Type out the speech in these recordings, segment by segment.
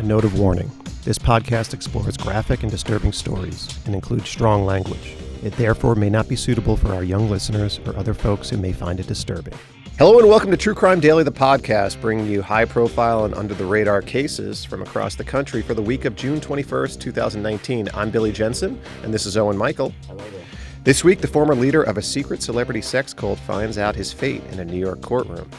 A note of warning. This podcast explores graphic and disturbing stories and includes strong language. It therefore may not be suitable for our young listeners or other folks who may find it disturbing. Hello and welcome to True Crime Daily, the podcast, bringing you high-profile and under-the-radar cases from across the country for the week of June 21st, 2019. I'm Billy Jensen, and this is Owen Michael. Hello there. This week, the former leader of a secret celebrity sex cult finds out his fate in a New York courtroom.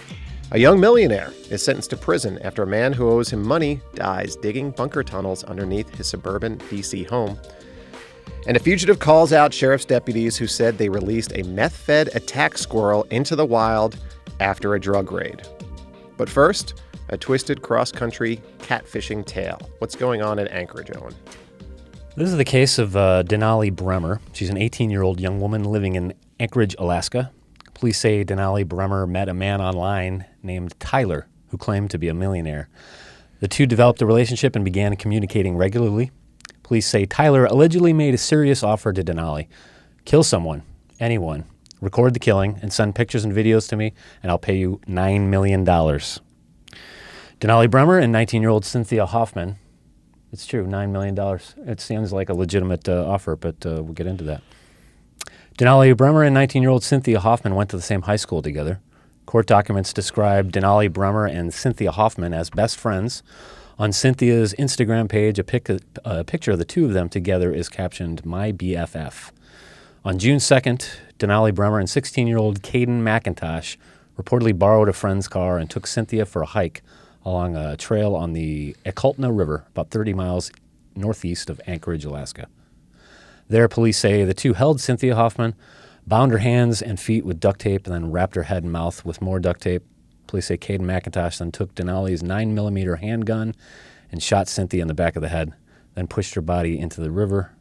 A young millionaire is sentenced to prison after a man who owes him money dies digging bunker tunnels underneath his suburban D.C. home. And a fugitive calls out sheriff's deputies who said they released a meth-fed attack squirrel into the wild after a drug raid. But first, a twisted cross-country catfishing tale. What's going on in Anchorage, Owen? This is the case of Denali Bremmer. She's an 18-year-old young woman living in Anchorage, Alaska. Police say Denali Bremmer met a man online named Tyler, who claimed to be a millionaire. The two developed a relationship and began communicating regularly. Police say Tyler allegedly made a serious offer to Denali. Kill someone, anyone, record the killing, and send pictures and videos to me, and I'll pay you $9 million. Denali Bremmer and 19-year-old Cynthia Hoffman. It's true, $9 million. It seems like a legitimate offer, but we'll get into that. Denali Bremmer and 19-year-old Cynthia Hoffman went to the same high school together. Court documents describe Denali Bremmer and Cynthia Hoffman as best friends. On Cynthia's Instagram page, a picture of the two of them together is captioned, "My BFF." On June 2nd, Denali Bremmer and 16-year-old Caden McIntosh reportedly borrowed a friend's car and took Cynthia for a hike along a trail on the Ekaltna River, about 30 miles northeast of Anchorage, Alaska. There, police say the two held Cynthia Hoffman, bound her hands and feet with duct tape, and then wrapped her head and mouth with more duct tape. Police say Caden McIntosh then took Denali's 9mm handgun and shot Cynthia in the back of the head, then pushed her body into the river.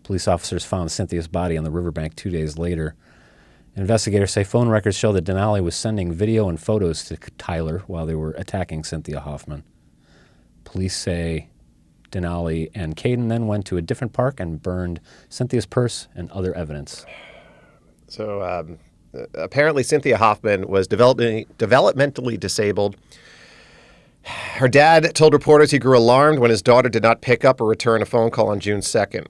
Police officers found Cynthia's body on the riverbank 2 days later. Investigators say phone records show that Denali was sending video and photos to Tyler while they were attacking Cynthia Hoffman. Police say Denali and Caden then went to a different park and burned Cynthia's purse and other evidence. So apparently Cynthia Hoffman was developmentally disabled. Her dad told reporters he grew alarmed when his daughter did not pick up or return a phone call on June 2nd.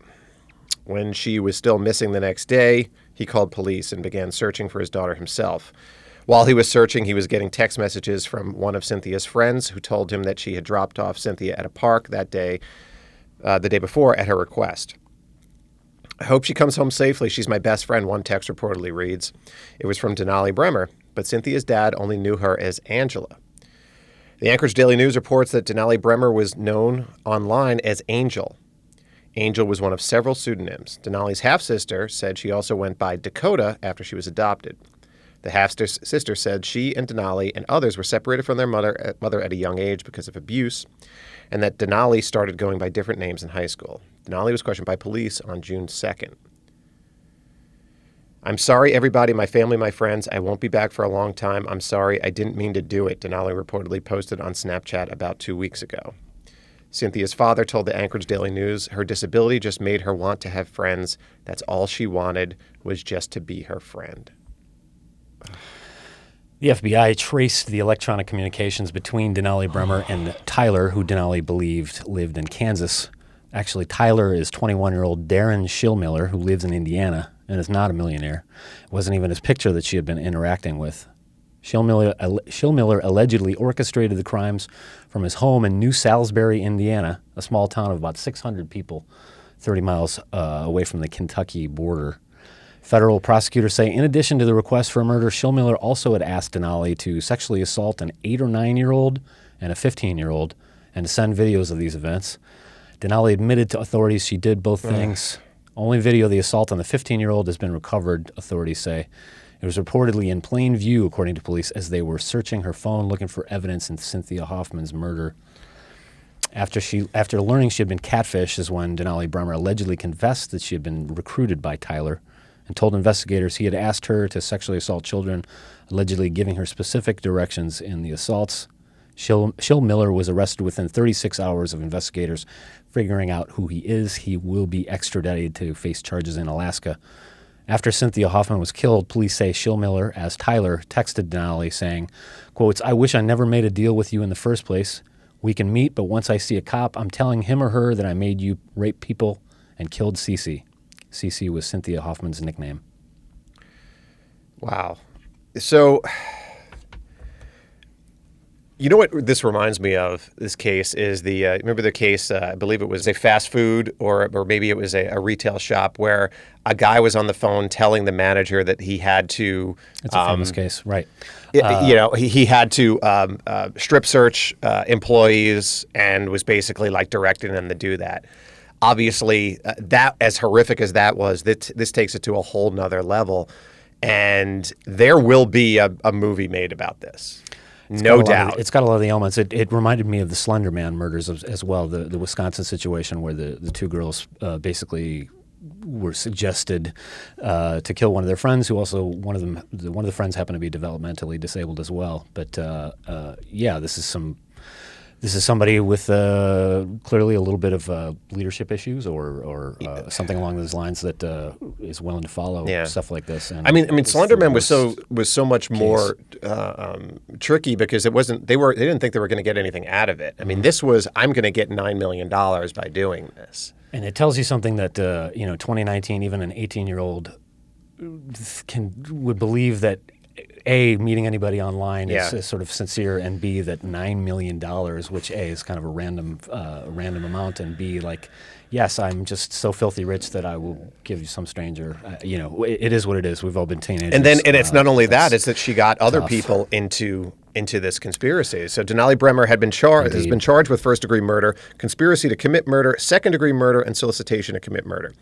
When she was still missing the next day, he called police and began searching for his daughter himself. While he was searching, he was getting text messages from one of Cynthia's friends who told him that she had dropped off Cynthia at a park that day, the day before, at her request. "I hope she comes home safely. She's my best friend," one text reportedly reads. It was from Denali Bremmer, but Cynthia's dad only knew her as Angela. The Anchorage Daily News reports that Denali Bremmer was known online as Angel. Angel was one of several pseudonyms. Denali's half-sister said she also went by Dakota after she was adopted. The half-sister said she and Denali and others were separated from their mother at a young age because of abuse, and that Denali started going by different names in high school. Denali was questioned by police on June 2nd. "I'm sorry, everybody, my family, my friends. I won't be back for a long time. I'm sorry. I didn't mean to do it," Denali reportedly posted on Snapchat about 2 weeks ago. Cynthia's father told the Anchorage Daily News her disability just made her want to have friends. That's all she wanted, was just to be her friend. The FBI traced the electronic communications between Denali Bremmer and Tyler, who Denali believed lived in Kansas. Actually, Tyler is 21-year-old Darren Schillmiller, who lives in Indiana and is not a millionaire. It wasn't even his picture that she had been interacting with. Schillmiller allegedly orchestrated the crimes from his home in New Salisbury, Indiana, a small town of about 600 people, 30 miles away from the Kentucky border. Federal prosecutors say in addition to the request for murder, Schillmiller also had asked Denali to sexually assault an 8 or 9-year-old and a 15-year-old and to send videos of these events. Denali admitted to authorities she did both things. Only video of the assault on the 15-year-old has been recovered, authorities say. It was reportedly in plain view, according to police, as they were searching her phone looking for evidence in Cynthia Hoffman's murder. After learning she had been catfished is when Denali Bremmer allegedly confessed that she had been recruited by Tyler and told investigators he had asked her to sexually assault children, allegedly giving her specific directions in the assaults. Schillmiller was arrested within 36 hours of investigators figuring out who he is. He will be extradited to face charges in Alaska. After Cynthia Hoffman was killed, police say Schillmiller, as Tyler, texted Denali saying, quotes, "I wish I never made a deal with you in the first place. We can meet, but once I see a cop, I'm telling him or her that I made you rape people and killed Cece. Cece was Cynthia Hoffman's nickname. Wow. So, you know what this reminds me of, this case, is the, remember the case, I believe it was a fast food or maybe it was a retail shop where a guy was on the phone telling the manager that he had to... It's a famous case, right. He had to strip search employees and was basically like directing them to do that. Obviously, that, as horrific as that was, this takes it to a whole nother level. And there will be a movie made about this. No doubt. It's got a lot of the elements. It reminded me of the Slender Man murders as well, the Wisconsin situation where the two girls basically were suggested to kill one of their friends, who also one of the friends happened to be developmentally disabled as well. But this is somebody with clearly a little bit of leadership issues or something along those lines that is willing to follow stuff like this. And I mean, Slenderman was so much more tricky because it wasn't. They didn't think they were going to get anything out of it. I mean, this was, I'm going to get $9 million by doing this. And it tells you something that 2019, even an 18-year-old would believe that A, meeting anybody online is sort of sincere, and B, that $9 million, which A is kind of a random amount, and B, like, yes, I'm just so filthy rich that I will give you some stranger. It is what it is. We've all been teenagers. And it's not only that; it's that she got other people into this conspiracy. So Denali Bremmer has been charged with first-degree murder, conspiracy to commit murder, second-degree murder, and solicitation to commit murder.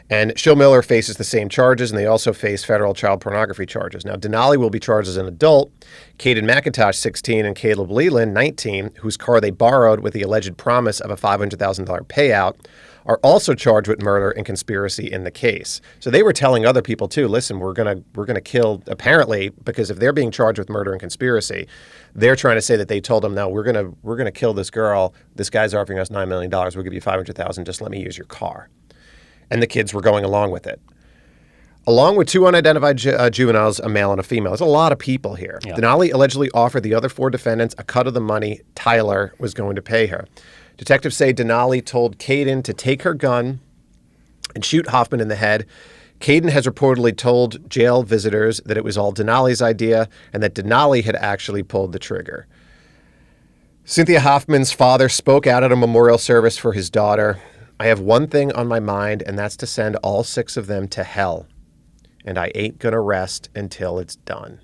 And Shill Miller faces the same charges, and they also face federal child pornography charges. Now, Denali will be charged as an adult. Caden McIntosh, 16, and Caleb Leland, 19, whose car they borrowed with the alleged promise of a $500,000 payout, are also charged with murder and conspiracy in the case. So they were telling other people too, listen, we're gonna kill, apparently, because if they're being charged with murder and conspiracy, they're trying to say that they told them, no, we're gonna kill this girl. This guy's offering us $9 million. We'll give you $500,000. Just let me use your car. And the kids were going along with it. Along with two unidentified juveniles, a male and a female. There's a lot of people here. Yeah. Denali allegedly offered the other four defendants a cut of the money Tyler was going to pay her. Detectives say Denali told Caden to take her gun and shoot Hoffman in the head. Caden has reportedly told jail visitors that it was all Denali's idea and that Denali had actually pulled the trigger. Cynthia Hoffman's father spoke out at a memorial service for his daughter. I have one thing on my mind, and that's to send all six of them to hell. And I ain't going to rest until it's done.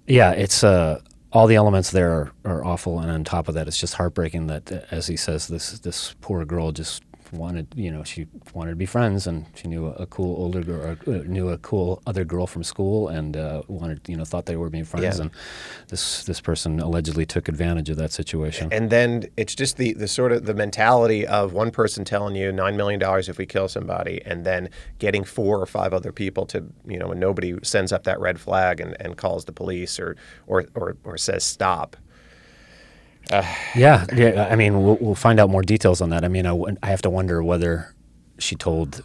Yeah, it's all the elements there are awful. And on top of that, it's just heartbreaking that, as he says, this poor girl just wanted, she wanted to be friends, and she knew a cool older girl, knew a cool other girl from school, and thought they were being friends. Yeah. And this person allegedly took advantage of that situation. And then it's just the sort of the mentality of one person telling you $9 million if we kill somebody, and then getting 4 or 5 other people to, and nobody sends up that red flag and calls the police or says stop. Yeah. I mean, we'll find out more details on that. I mean, I have to wonder whether she told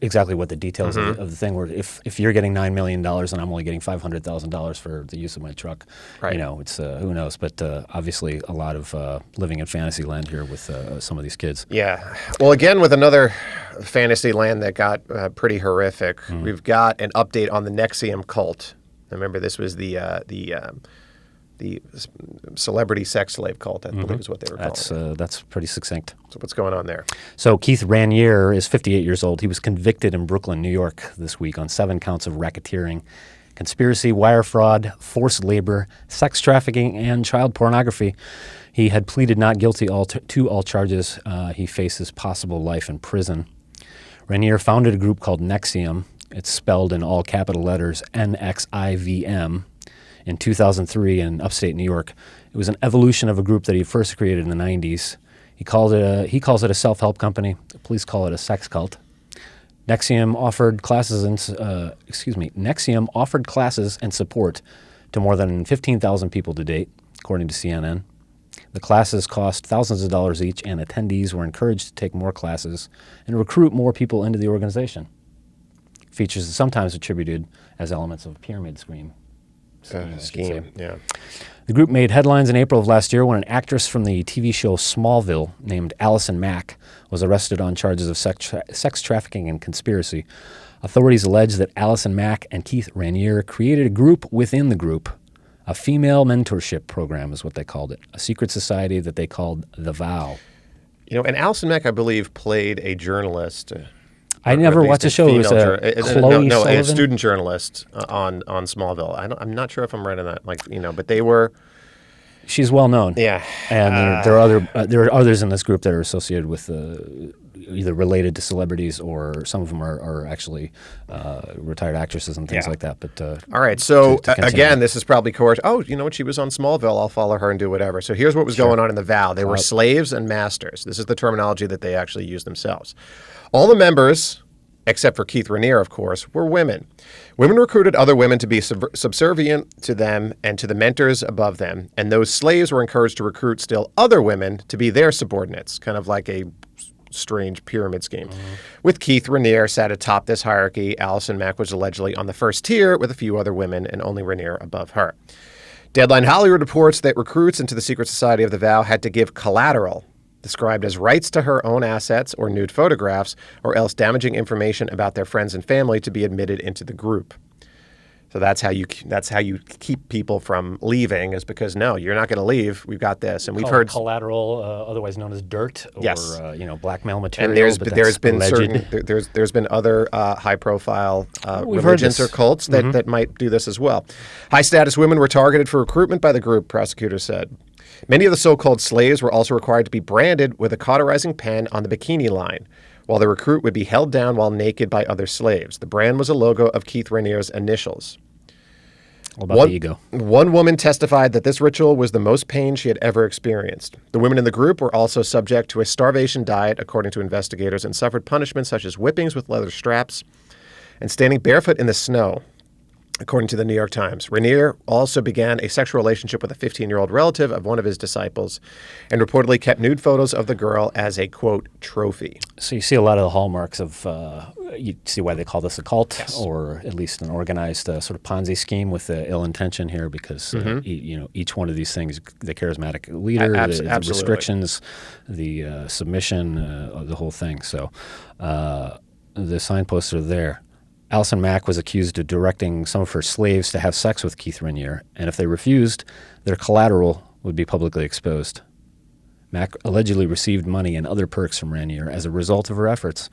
exactly what the details of the thing were. If you're getting $9 million and I'm only getting $500,000 for the use of my truck, right. It's who knows. But obviously, a lot of living in fantasy land here with some of these kids. Yeah. Well, again, with another fantasy land that got pretty horrific, we've got an update on the NXIVM cult. Remember, this was the celebrity sex slave cult, I believe is what they were calling it. That's pretty succinct. So what's going on there? So Keith Raniere is 58 years old. He was convicted in Brooklyn, New York this week on 7 counts of racketeering, conspiracy, wire fraud, forced labor, sex trafficking, and child pornography. He had pleaded not guilty to all charges. He faces possible life in prison. Raniere founded a group called NXIVM. It's spelled in all capital letters, NXIVM. In 2003 in upstate New York. It was an evolution of a group that he first created in the 90s. He calls it a self-help company. The police call it a sex cult. NXIVM offered classes and support to more than 15,000 people to date, according to CNN. The classes cost thousands of dollars each, and attendees were encouraged to take more classes and recruit more people into the organization. Features are sometimes attributed as elements of a pyramid scheme. Scheme, yeah. The group made headlines in April of last year when an actress from the TV show Smallville named Allison Mack was arrested on charges of sex trafficking and conspiracy. Authorities allege that Allison Mack and Keith Raniere created a group within the group. A female mentorship program is what they called it. A secret society that they called The Vow. And Allison Mack, I believe, played a journalist. I never watched the show. It was Chloe a student journalist on Smallville. I'm not sure if I'm right on that. But they were. She's well known. Yeah, and there are others in this group that are associated with either related to celebrities or some of them are actually retired actresses and things like that. But all right, so again, this is probably coerced. Oh, you know what? She was on Smallville. I'll follow her and do whatever. So here's what was going on in The Vow. They were slaves and masters. This is the terminology that they actually used themselves. All the members, except for Keith Raniere, of course, were women. Women recruited other women to be subservient to them and to the mentors above them, and those slaves were encouraged to recruit still other women to be their subordinates, kind of like a strange pyramid scheme. With Keith Raniere sat atop this hierarchy, Allison Mack was allegedly on the first tier with a few other women and only Raniere above her. Deadline Hollywood reports that recruits into the secret society of The Vow had to give collateral, described as rights to her own assets or nude photographs, or else damaging information about their friends and family to be admitted into the group. So that's how you keep people from leaving, is because no, you're not going to leave. We've got this, and we've heard collateral, otherwise known as dirt, or yes. Blackmail material. And there's been other high-profile religions or cults that might do this as well. High-status women were targeted for recruitment by the group, prosecutors said. Many of the so-called slaves were also required to be branded with a cauterizing pen on the bikini line, while the recruit would be held down while naked by other slaves. The brand was a logo of Keith Raniere's initials. All about the ego. One woman testified that this ritual was the most pain she had ever experienced. The women in the group were also subject to a starvation diet, according to investigators, and suffered punishments such as whippings with leather straps and standing barefoot in the snow. According to the New York Times, Raniere also began a sexual relationship with a 15-year-old relative of one of his disciples and reportedly kept nude photos of the girl as a, quote, trophy. So you see a lot of the hallmarks of, you see why they call this a cult, or at least an organized sort of Ponzi scheme with ill intention here, because each one of these things, the charismatic leader, the restrictions, the submission, the whole thing. So the signposts are there. Allison Mack was accused of directing some of her slaves to have sex with Keith Raniere, and if they refused, their collateral would be publicly exposed. Mack allegedly received money and other perks from Raniere as a result of her efforts.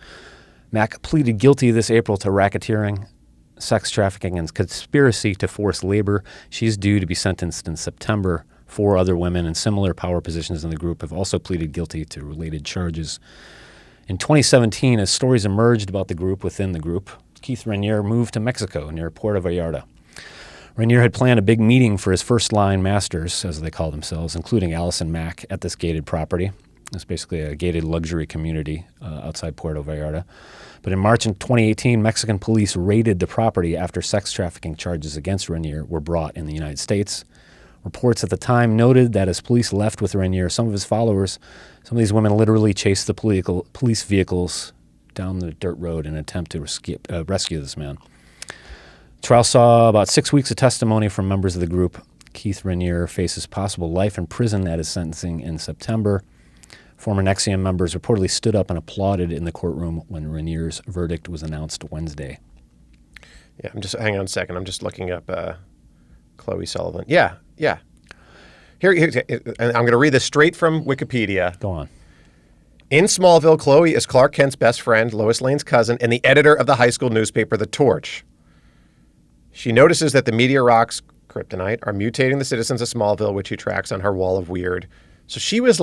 Mack pleaded guilty this April to racketeering, sex trafficking, and conspiracy to force labor. She's due to be sentenced in September. 4 other women in similar power positions in the group have also pleaded guilty to related charges. In 2017, as stories emerged about the group within the group, Keith Raniere moved to Mexico near Puerto Vallarta. Raniere had planned a big meeting for his first-line masters, as they call themselves, including Allison Mack, at this gated property. It's basically a gated luxury community outside Puerto Vallarta. But in March of 2018, Mexican police raided the property after sex trafficking charges against Raniere were brought in the United States. Reports at the time noted that as police left with Raniere, some of his followers, some of these women literally chased the police vehicles down the dirt road in an attempt to rescue this man. Trial saw about 6 weeks of testimony from members of the group. Keith Raniere faces possible life in prison at his sentencing in September. Former NXIVM members reportedly stood up and applauded in the courtroom when Raniere's verdict was announced Wednesday. Yeah, hang on a second. I'm just looking up Chloe Sullivan. Yeah. Here, and I'm going to read this straight from Wikipedia. Go on. In Smallville, Chloe is Clark Kent's best friend, Lois Lane's cousin, and the editor of the high school newspaper, The Torch. She notices that the meteor rocks, kryptonite, are mutating the citizens of Smallville, which she tracks on her wall of weird. So she was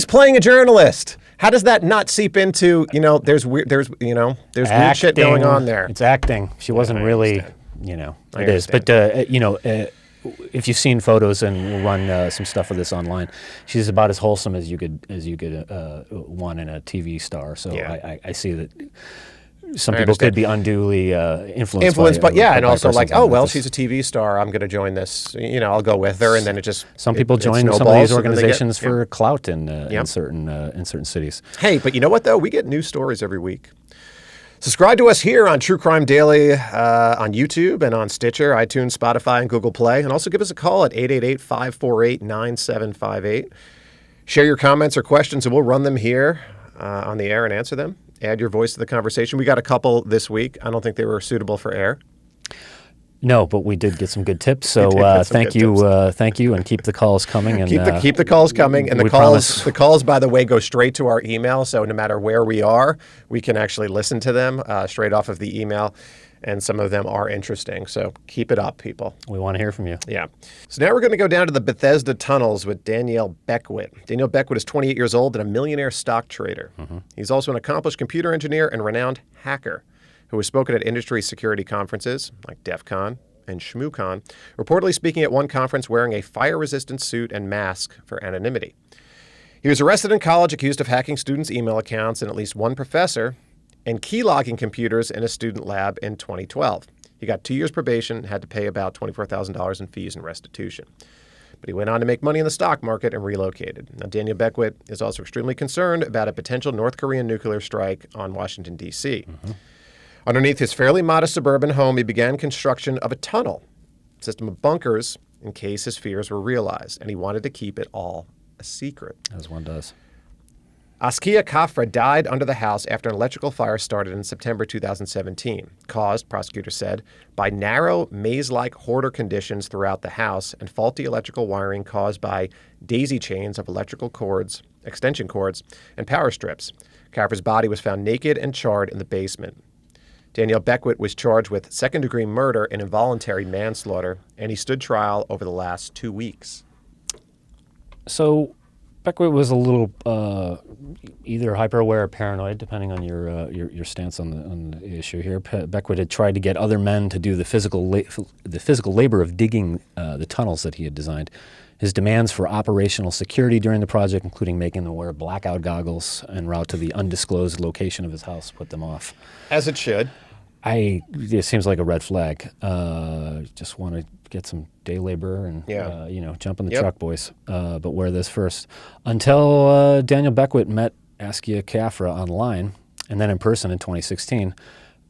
playing a journalist. How does that not seep into, there's weird shit going on there. It's acting. She wasn't really, it is. But, if you've seen photos, and we'll run some stuff of this online, she's about as wholesome as you could want in a TV star. So yeah. I see that some people could be unduly influenced by and also she's a TV star. I'm going to join this. I'll go with her, and then it just some people join some of these organizations for clout in certain cities. Hey, but you know what though? We get news stories every week. Subscribe to us here on True Crime Daily on YouTube and on Stitcher, iTunes, Spotify, and Google Play. And also give us a call at 888-548-9758. Share your comments or questions, and we'll run them here on the air and answer them. Add your voice to the conversation. We got a couple this week. I don't think they were suitable for air. No, but we did get some good tips. So thank you, and keep the calls coming. And keep the calls coming. And the calls, by the way, go straight to our email. So no matter where we are, we can actually listen to them straight off of the email. And some of them are interesting. So keep it up, people. We want to hear from you. Yeah. So now we're going to go down to the Bethesda tunnels with Danielle Beckwith. Danielle Beckwith is 28 years old and a millionaire stock trader. Mm-hmm. He's also an accomplished computer engineer and renowned hacker who has spoken at industry security conferences like DEF CON and ShmooCon, reportedly speaking at one conference wearing a fire-resistant suit and mask for anonymity. He was arrested in college accused of hacking students' email accounts and at least one professor and keylogging computers in a student lab in 2012. He got 2 years probation and had to pay about $24,000 in fees and restitution. But he went on to make money in the stock market and relocated. Now, Danielle Beckwith is also extremely concerned about a potential North Korean nuclear strike on Washington, D.C. Mm-hmm. Underneath his fairly modest suburban home, he began construction of a tunnel, a system of bunkers, in case his fears were realized, and he wanted to keep it all a secret. As one does. Askia Kafra died under the house after an electrical fire started in September 2017, caused, prosecutors said, by narrow, maze-like hoarder conditions throughout the house and faulty electrical wiring caused by daisy chains of electrical cords, extension cords, and power strips. Kafra's body was found naked and charred in the basement. Danielle Beckwith was charged with second-degree murder and involuntary manslaughter, and he stood trial over the last 2 weeks. So Beckwith was a little either hyper-aware or paranoid, depending on your stance on the issue here. Beckwith had tried to get other men to do the physical labor of digging the tunnels that he had designed. His demands for operational security during the project, including making them wear blackout goggles en route to the undisclosed location of his house, put them off. As it should. It seems like a red flag. Just want to get some day labor and jump in the truck, boys. But wear this first. Until Danielle Beckwith met Askia Kafra online and then in person in 2016,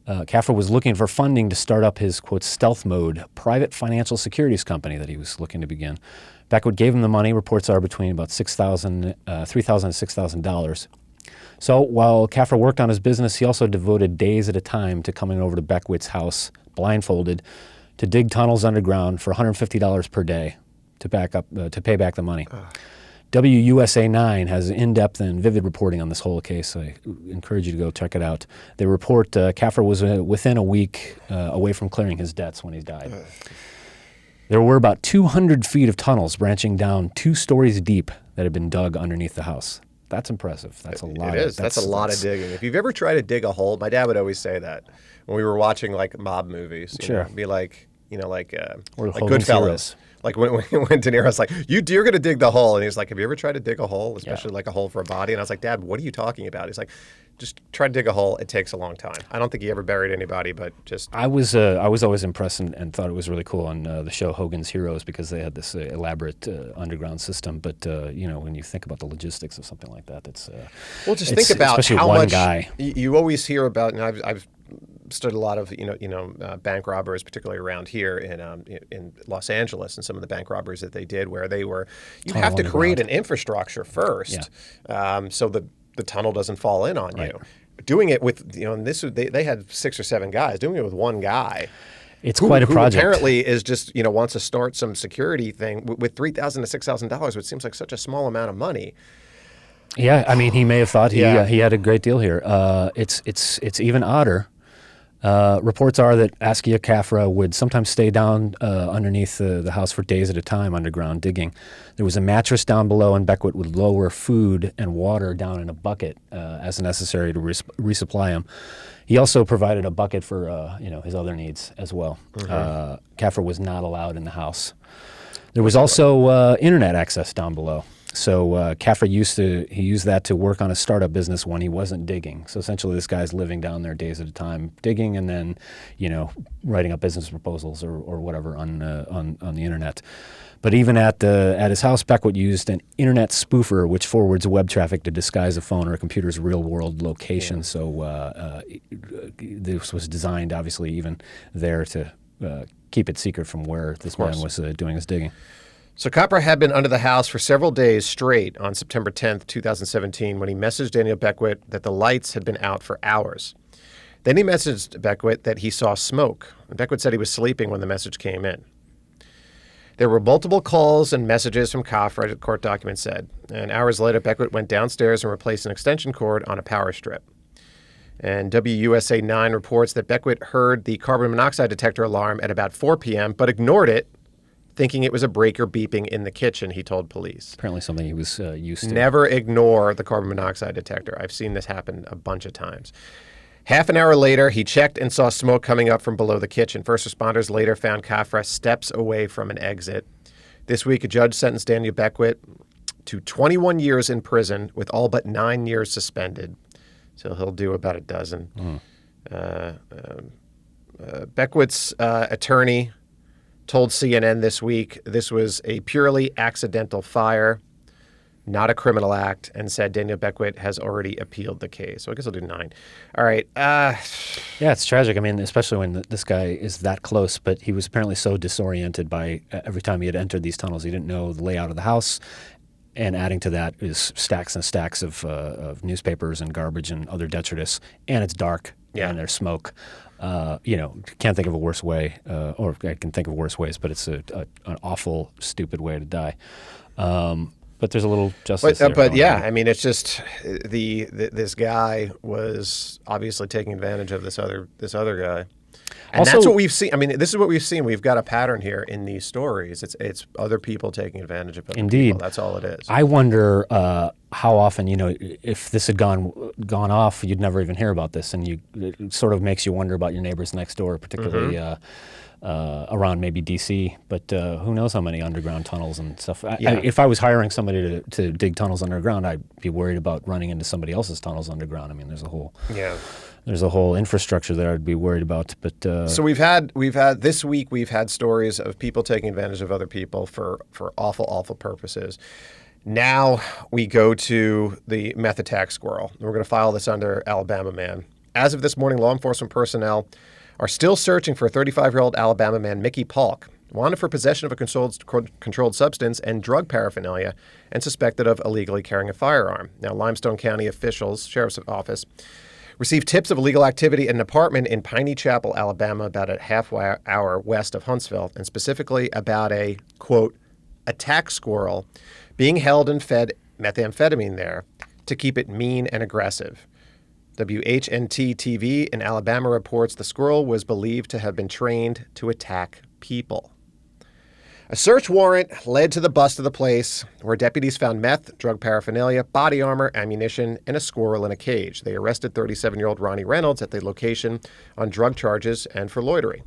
Kafra was looking for funding to start up his, quote, stealth mode private financial securities company that he was looking to begin. Beckwith gave him the money. Reports are between about $3,000 and $6,000. So while Kafra worked on his business, he also devoted days at a time to coming over to Beckwith's house, blindfolded, to dig tunnels underground for $150 per day to pay back the money. WUSA 9 has in-depth and vivid reporting on this whole case. I encourage you to go check it out. They report Kafra was within a week away from clearing his debts when he died. There were about 200 feet of tunnels branching down 2 stories deep that had been dug underneath the house. That's impressive. That's a lot. It is. That's a lot of digging. If you've ever tried to dig a hole, my dad would always say that when we were watching like mob movies. You know, be like, like Goodfellas. Like when De Niro's like, you're going to dig the hole. And he's like, have you ever tried to dig a hole, especially like a hole for a body? And I was like, Dad, what are you talking about? He's like, just try to dig a hole. It takes a long time. I don't think he ever buried anybody, but just... I was always impressed and thought it was really cool on the show Hogan's Heroes because they had this elaborate underground system. But, when you think about the logistics of something like that, it's... think about how one much... guy. You always hear about, and I've studied a lot of bank robbers, particularly around here in Los Angeles, and some of the bank robberies that they did, where you have to create an infrastructure first, so the tunnel doesn't fall in on you. Doing it with they had 6 or 7 guys. Doing it with one guy, it's quite a project. Who apparently is just wants to start some security thing with $3,000 to $6,000, which seems like such a small amount of money. Yeah, I mean, he may have thought he had a great deal here. It's even odder. Reports are that Askia Kafra would sometimes stay down underneath the house for days at a time underground digging. There was a mattress down below, and Beckwith would lower food and water down in a bucket as necessary to resupply him. He also provided a bucket for his other needs as well. Mm-hmm. Kafra was not allowed in the house. There was also internet access down below. So Caffrey used that to work on a startup business when he wasn't digging. So essentially, this guy's living down there days at a time, digging, and then, writing up business proposals or whatever on the internet. But even at his house, Beckwith used an internet spoofer, which forwards web traffic to disguise a phone or a computer's real-world location. Yeah. So this was designed, obviously, even there to keep it secret from where this man was doing his digging. So Copper had been under the house for several days straight on September 10th, 2017, when he messaged Daniel Beckwith that the lights had been out for hours. Then he messaged Beckwith that he saw smoke. And Beckwith said he was sleeping when the message came in. There were multiple calls and messages from Copper, court documents said. And hours later, Beckwith went downstairs and replaced an extension cord on a power strip. And WUSA 9 reports that Beckwith heard the carbon monoxide detector alarm at about 4 p.m., but ignored it, thinking it was a breaker beeping in the kitchen, he told police. Apparently something he was used to. Never ignore the carbon monoxide detector. I've seen this happen a bunch of times. Half an hour later, he checked and saw smoke coming up from below the kitchen. First responders later found Cafra steps away from an exit. This week, a judge sentenced Daniel Beckwith to 21 years in prison with all but 9 years suspended. So he'll do about a dozen. Beckwith's attorney told CNN this week this was a purely accidental fire, not a criminal act, and said Daniel Beckwith has already appealed the case. So I guess I'll do 9. All right. Yeah, it's tragic. I mean, especially when this guy is that close, but he was apparently so disoriented by every time he had entered these tunnels. He didn't know the layout of the house. And adding to that is stacks and stacks of newspapers and garbage and other detritus. And it's dark. Yeah. And there's smoke. Can't think of a worse way, or I can think of worse ways, but it's an awful, stupid way to die. But there's a little justice there. But yeah, I mean, it's just this guy was obviously taking advantage of this other guy. And also, that's what we've seen. I mean, this is what we've seen. We've got a pattern here in these stories. It's other people taking advantage of other people. That's all it is. I wonder how often, if this had gone off, you'd never even hear about this, and it sort of makes you wonder about your neighbors next door, particularly around maybe D.C. But who knows how many underground tunnels and stuff. If I was hiring somebody to dig tunnels underground, I'd be worried about running into somebody else's tunnels underground. I mean, there's a whole infrastructure that I'd be worried about. But so we've had this week we've had stories of people taking advantage of other people for awful purposes. Now we go to the meth attack squirrel. We're going to file this under Alabama man. As of this morning, law enforcement personnel are still searching for a 35-year-old Alabama man, Mickey Polk, wanted for possession of a controlled substance and drug paraphernalia and suspected of illegally carrying a firearm. Now, Limestone County officials, Sheriff's Office, received tips of illegal activity in an apartment in Piney Chapel, Alabama, about a half hour west of Huntsville, and specifically about a, quote, attack squirrel being held and fed methamphetamine there to keep it mean and aggressive. WHNT-TV in Alabama reports the squirrel was believed to have been trained to attack people. A search warrant led to the bust of the place, where deputies found meth, drug paraphernalia, body armor, ammunition, and a squirrel in a cage. They arrested 37-year-old Ronnie Reynolds at the location on drug charges and for loitering.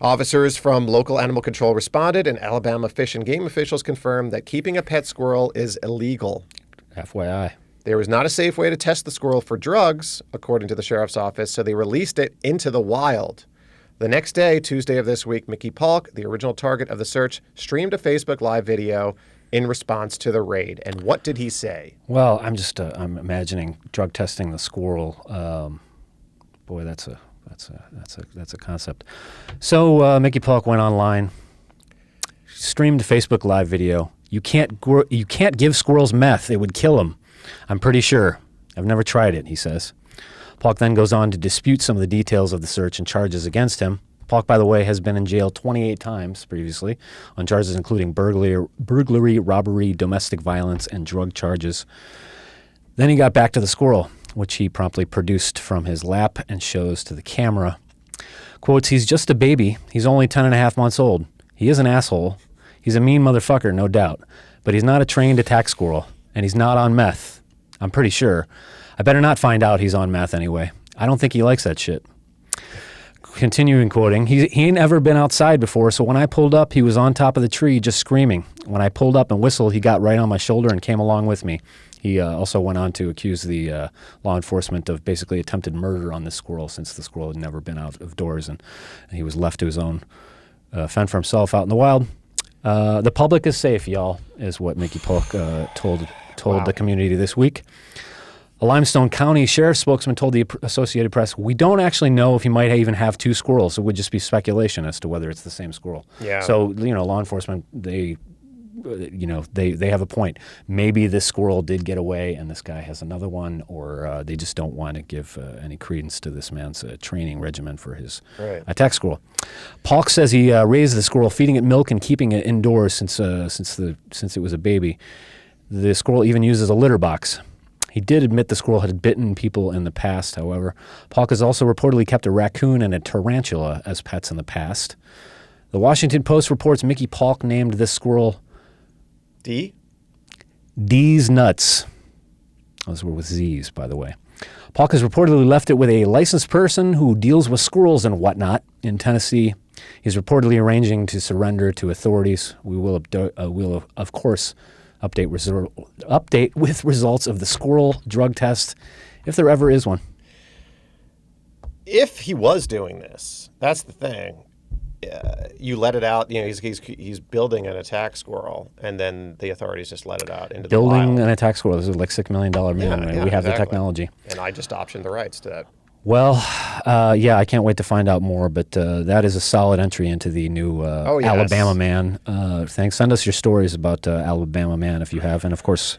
Officers from local animal control responded, and Alabama Fish and Game officials confirmed that keeping a pet squirrel is illegal. FYI. There was not a safe way to test the squirrel for drugs, according to the sheriff's office, so they released it into the wild. The next day, Tuesday of this week, Mickey Polk, the original target of the search, streamed a Facebook Live video in response to the raid. And what did he say? Well, I'm imagining drug testing the squirrel. Boy, that's a concept. So Mickey Polk went online, streamed a Facebook Live video. You can't give squirrels meth; it would kill them. I'm pretty sure. I've never tried it, he says. Polk then goes on to dispute some of the details of the search and charges against him. Polk, by the way, has been in jail 28 times previously on charges including burglary, robbery, domestic violence, and drug charges. Then he got back to the squirrel, which he promptly produced from his lap and shows to the camera. Quotes, "He's just a baby. He's only 10 and a half months old. He is an asshole. He's a mean motherfucker, no doubt. But he's not a trained attack squirrel. And he's not on meth. I'm pretty sure. I better not find out he's on meth anyway. I don't think he likes that shit." continuing quoting, he ain't ever been outside before, so when I pulled up, he was on top of the tree just screaming. When I pulled up and whistled, he got right on my shoulder and came along with me. He also went on to accuse the law enforcement of basically attempted murder on this squirrel, since the squirrel had never been out of doors and he was left to his own fend for himself out in the wild. The public is safe, y'all, is what Mickey Polk told the community this week. A Limestone County Sheriff's spokesman told the Associated Press, "We don't actually know if he might even have two squirrels. It would just be speculation as to whether it's the same squirrel." Yeah. So, law enforcement, they have a point. Maybe this squirrel did get away and this guy has another one, or they just don't want to give any credence to this man's training regimen for his attack squirrel. Polk says he raised the squirrel, feeding it milk and keeping it indoors since it was a baby. The squirrel even uses a litter box. He did admit the squirrel had bitten people in the past, however. Polk has also reportedly kept a raccoon and a tarantula as pets in the past. The Washington Post reports Mickey Polk named this squirrel D's Nuts. Those were with Z's, by the way. Polk has reportedly left it with a licensed person who deals with squirrels and whatnot in Tennessee. He's reportedly arranging to surrender to authorities. We will, of course, update with results of the squirrel drug test, if there ever is one. If he was doing this, that's the thing. You let it out. He's building an attack squirrel, and then the authorities just let it out into the wild. Building an attack squirrel. This is like $6 million man. Yeah, we have exactly. the technology. And I just optioned the rights to that. Well, I can't wait to find out more, but that is a solid entry into the new Alabama Man. Thanks. Send us your stories about Alabama Man if you have. And, of course,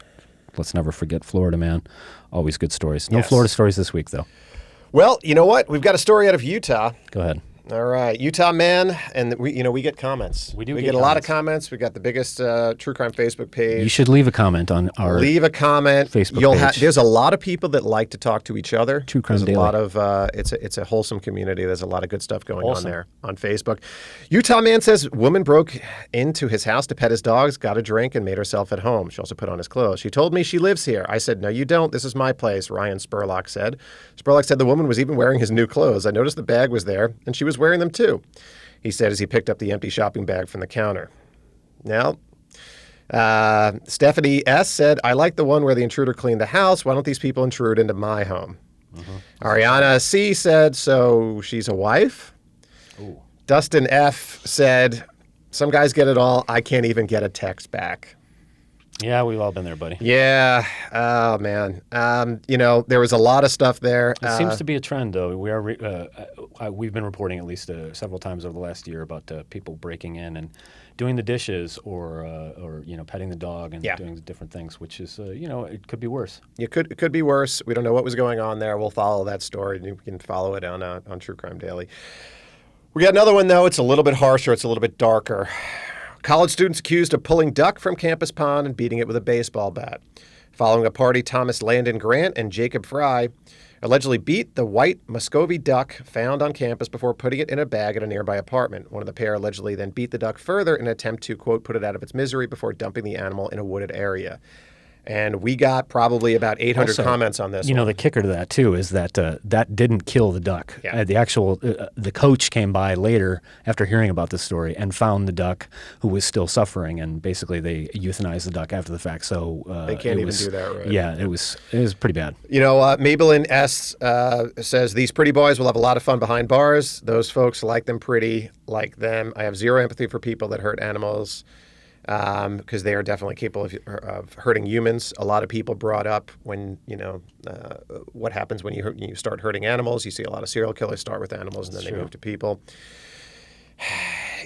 let's never forget Florida Man. Always good stories. No Florida stories this week, though. Well, you know what? We've got a story out of Utah. Go ahead. All right, Utah man, and we get comments. We get a lot of comments. We got the biggest true crime Facebook page. You should leave a comment on our Facebook page. There's a lot of people that like to talk to each other. True Crime Daily. A lot of it's a wholesome community. There's a lot of good stuff going on there on Facebook. Utah man says woman broke into his house to pet his dogs, got a drink, and made herself at home. She also put on his clothes. She told me she lives here. I said, no, you don't. This is my place. Ryan Spurlock said. Spurlock said the woman was even wearing his new clothes. I noticed the bag was there, and she was wearing them too, he said as he picked up the empty shopping bag from the counter. Now, Stephanie S. said, I like the one where the intruder cleaned the house. Why don't these people intrude into my home? Ariana C. said, so she's a wife? Ooh. Dustin F. said, some guys get it all. I can't even get a text back. Yeah, we've all been there, buddy. Yeah. Oh, man. There was a lot of stuff there. It seems to be a trend, though. We've been reporting at least several times over the last year about people breaking in and doing the dishes or petting the dog and doing different things, which is, it could be worse. It could be worse. We don't know what was going on there. We'll follow that story. You can follow it on True Crime Daily. We got another one, though. It's a little bit harsher. It's a little bit darker. College students accused of pulling duck from campus pond and beating it with a baseball bat. Following a party, Thomas Landon Grant and Jacob Fry allegedly beat the white Muscovy duck found on campus before putting it in a bag at a nearby apartment. One of the pair allegedly then beat the duck further in an attempt to, quote, put it out of its misery before dumping the animal in a wooded area. And we got probably about 800 comments on this. The kicker to that, too, is that that didn't kill the duck. Yeah. The coach came by later after hearing about this story and found the duck who was still suffering, and basically they euthanized the duck after the fact. So they can't even do that, right? Yeah, it was pretty bad. Maybelline S. Says, these pretty boys will have a lot of fun behind bars. Those folks like them pretty, like them. I have zero empathy for people that hurt animals. Because they are definitely capable of hurting humans. A lot of people brought up when, what happens when you start hurting animals. You see a lot of serial killers start with animals and then they move to people.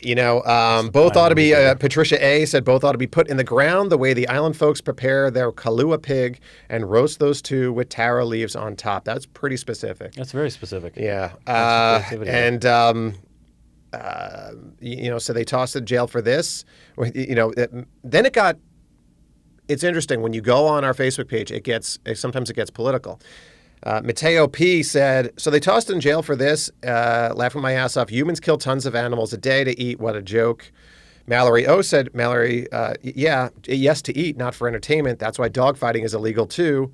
Both ought to be, Patricia A. said both ought to be put in the ground the way the island folks prepare their Kahlua pig and roast those two with taro leaves on top. That's pretty specific. That's very specific. Yeah. So they tossed it in jail for this. Then it's interesting when you go on our Facebook page. Sometimes it gets political. Mateo P. said, so they tossed it in jail for this. Laughing my ass off. Humans kill tons of animals a day to eat. What a joke. Mallory O. said, yes to eat, not for entertainment. That's why dogfighting is illegal too.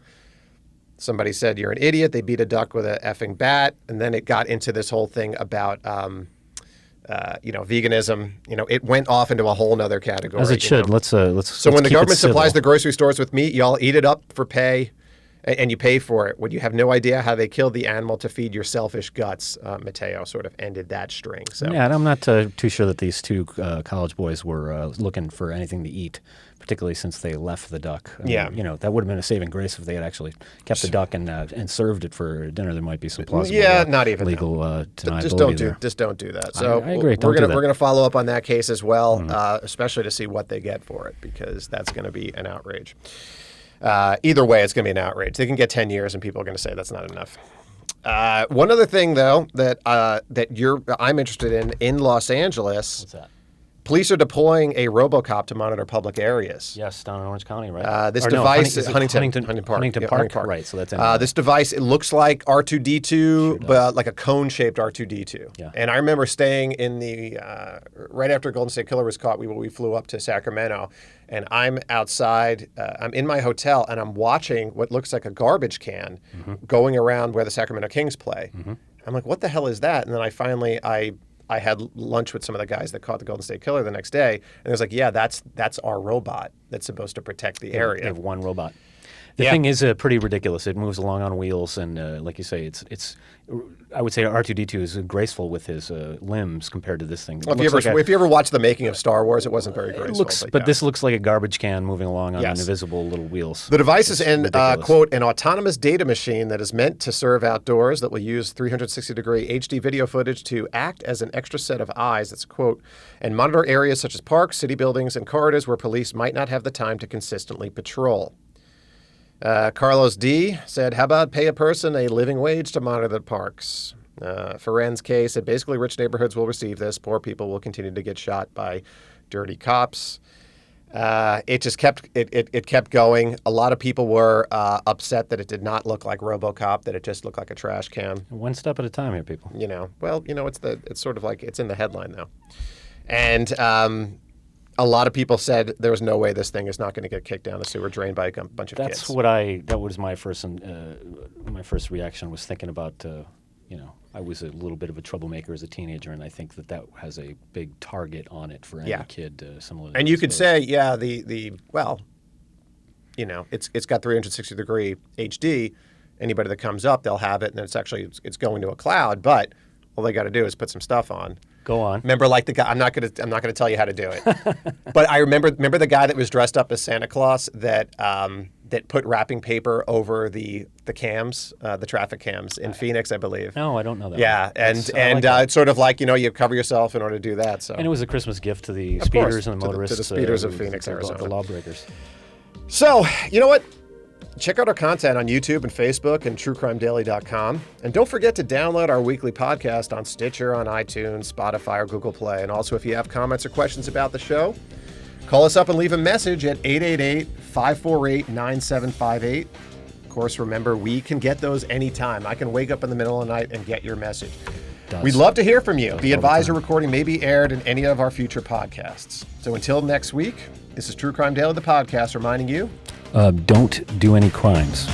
Somebody said, you're an idiot. They beat a duck with a effing bat. And then it got into this whole thing about, veganism. It went off into a whole nother category. As it should. Let's. So when the government supplies the grocery stores with meat, y'all eat it up for pay, and you pay for it. When you have no idea how they killed the animal to feed your selfish guts, Matteo sort of ended that string. So yeah, and I'm not too sure that these two college boys were looking for anything to eat, particularly since they left the duck. That would have been a saving grace if they had actually kept the duck and served it for dinner. There might be some plausible, not even legal deniability just don't do that. So I agree. We're gonna follow up on that case as well, especially to see what they get for it, because that's going to be an outrage. Either way, it's going to be an outrage. They can get 10 years, and people are going to say that's not enough. One other thing, though, that I'm interested in Los Angeles. What's that? Police are deploying a RoboCop to monitor public areas. Yes, down in Orange County, right? This device is Huntington Park. Right, so that's this device, it looks like R2-D2, but like a cone-shaped R2-D2. Yeah. And I remember staying in the right after Golden State Killer was caught. We flew up to Sacramento, and I'm outside. I'm in my hotel, and I'm watching what looks like a garbage can going around where the Sacramento Kings play. I'm like, what the hell is that? And then I had lunch with some of the guys that caught the Golden State Killer the next day, and it was like, yeah, that's our robot that's supposed to protect the area. They have one robot. The thing is pretty ridiculous. It moves along on wheels, and like you say, it's. I would say R2-D2 is graceful with his limbs compared to this thing. Well, if you ever watched the making of Star Wars, it wasn't very graceful. This looks like a garbage can moving along on invisible little wheels. The device is quote, an autonomous data machine that is meant to serve outdoors that will use 360-degree HD video footage to act as an extra set of eyes, that's a quote, and monitor areas such as parks, city buildings, and corridors where police might not have the time to consistently patrol. Carlos D. said, how about pay a person a living wage to monitor the parks? Feren's case said, basically rich neighborhoods will receive this. Poor people will continue to get shot by dirty cops. It just kept going. A lot of people were upset that it did not look like RoboCop, that it just looked like a trash can. One step at a time here, people. It's sort of like it's in the headline now. And a lot of people said there was no way this thing is not going to get kicked down the sewer drain by a bunch of kids. That was my first reaction, was thinking about, I was a little bit of a troublemaker as a teenager, and I think that has a big target on it for any kid similar to And you could say, it's got 360-degree HD. Anybody that comes up, they'll have it, and it's going to a cloud, but all they got to do is put some stuff on. Go on. Remember, like the guy. I'm not gonna tell you how to do it. But I remember the guy that was dressed up as Santa Claus that put wrapping paper over the cams, the traffic cams in Phoenix, I believe. No, I don't know that. Yeah, it's sort of like you cover yourself in order to do that. So. And it was a Christmas gift to the speeders and the motorists. To the speeders of Phoenix, Arizona. The lawbreakers. So you know what? Check out our content on YouTube and Facebook and truecrimedaily.com. And don't forget to download our weekly podcast on Stitcher, on iTunes, Spotify, or Google Play. And also, if you have comments or questions about the show, call us up and leave a message at 888-548-9758. Of course, remember, we can get those anytime. I can wake up in the middle of the night and get your message. We'd love to hear from you. The Advisor recording may be aired in any of our future podcasts. So until next week, this is True Crime Daily, the podcast, reminding you, don't do any crimes.